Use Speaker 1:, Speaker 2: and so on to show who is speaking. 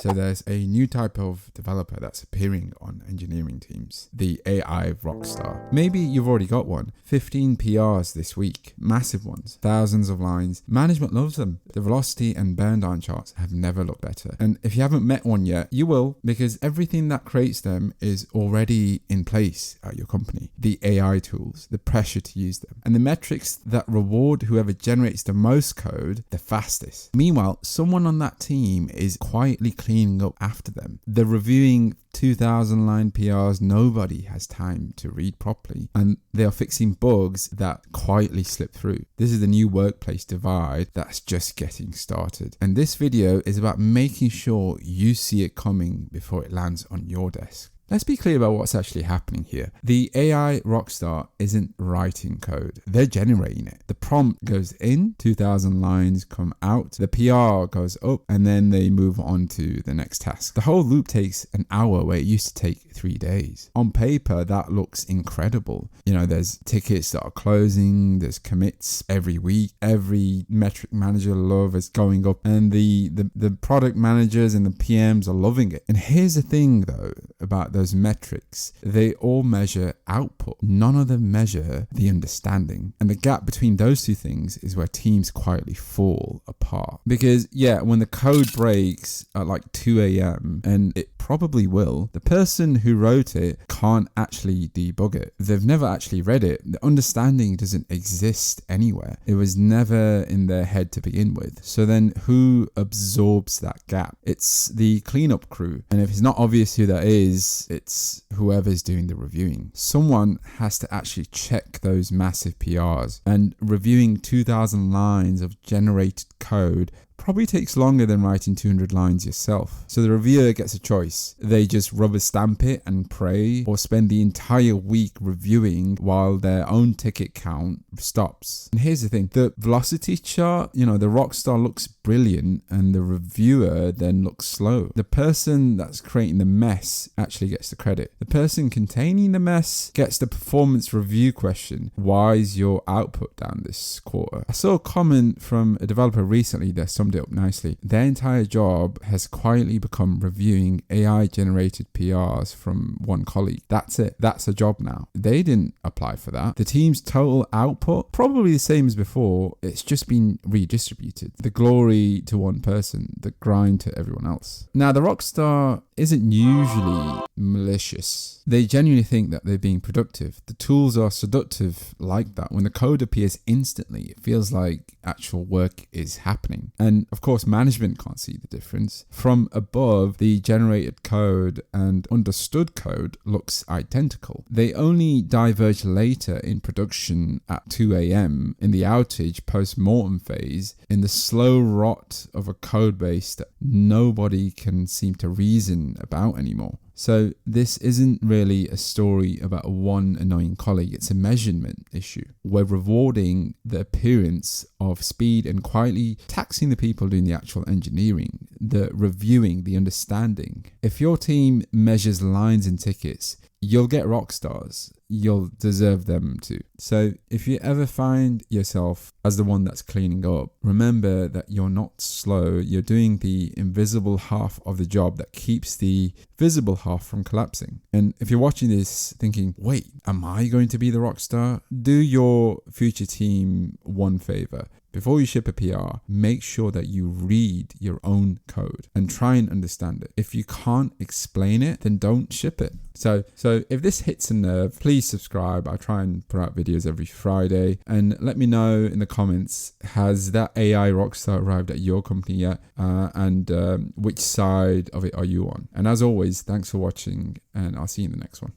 Speaker 1: So there's a new type of developer that's appearing on engineering teams, the AI rockstar. Maybe you've already got one. 15 PRs this week, massive ones, thousands of lines. Management loves them. The velocity and burn down charts have never looked better. And if you haven't met one yet, you will, because everything that creates them is already in place at your company. The AI tools, the pressure to use them, and the metrics that reward whoever generates the most code the fastest. Meanwhile, someone on that team is quietly cleaning up after them. They're reviewing 2,000 line PRs nobody has time to read properly, and they are fixing bugs that quietly slip through. This is the new workplace divide that's just getting started, and this video is about making sure you see it coming before it lands on your desk. Let's be clear about what's actually happening here. The AI rockstar isn't writing code, they're generating it. The prompt goes in, 2,000 lines come out, the PR goes up, and then they move on to the next task. The whole loop takes an hour where it used to take 3 days. On paper, that looks incredible. You know, there's tickets that are closing, there's commits every week, every metric manager love is going up, and the product managers and the PMs are loving it. And here's the thing though about those metrics, they all measure output. None of them measure the understanding. And the gap between those two things is where teams quietly fall apart. Because yeah, when the code breaks at like 2 a.m., and it probably will, the person who wrote it can't actually debug it. They've never actually read it. The understanding doesn't exist anywhere. It was never in their head to begin with. So then who absorbs that gap? It's the cleanup crew. And if it's not obvious who that is, it's whoever's doing the reviewing. Someone has to actually check those massive PRs, and reviewing 2,000 lines of generated code probably takes longer than writing 200 lines yourself. So the reviewer gets a choice. They just rubber stamp it and pray, or spend the entire week reviewing while their own ticket count stops. And here's the thing, the velocity chart, you know, the rockstar looks brilliant and the reviewer then looks slow. The person that's creating the mess actually gets the credit. The person containing the mess gets the performance review question. Why is your output down this quarter? I saw a comment from a developer recently that summed it up nicely. Their entire job has quietly become reviewing AI generated PRs from one colleague. That's it. That's a job now. They didn't apply for that. The team's total output, probably the same as before, it's just been redistributed. The glory to one person, the grind to everyone else. Now, the rockstar isn't usually malicious. They genuinely think that they're being productive. The tools are seductive like that. When the code appears instantly, it feels like actual work is happening. And of course, management can't see the difference. From above, the generated code and understood code looks identical. They only diverge later in production at 2 a.m. in the outage post-mortem phase, in the slow rot of a code base that nobody can seem to reason about anymore. So this isn't really a story about one annoying colleague, it's a measurement issue. We're rewarding the appearance of speed and quietly taxing the people doing the actual engineering, the reviewing, the understanding. If your team measures lines and tickets, you'll get rock stars. You'll deserve them too. So if you ever find yourself as the one that's cleaning up, remember that you're not slow. You're doing the invisible half of the job that keeps the visible half from collapsing. And if you're watching this thinking, wait, am I going to be the rock star? Do your future team one favor. Before you ship a PR, make sure that you read your own code and try and understand it. If you can't explain it, then don't ship it. So if this hits a nerve, please subscribe. I try and put out videos every Friday, and let me know in the comments, has that AI rockstar arrived at your company yet? And which side of it are you on? And as always, thanks for watching, and I'll see you in the next one.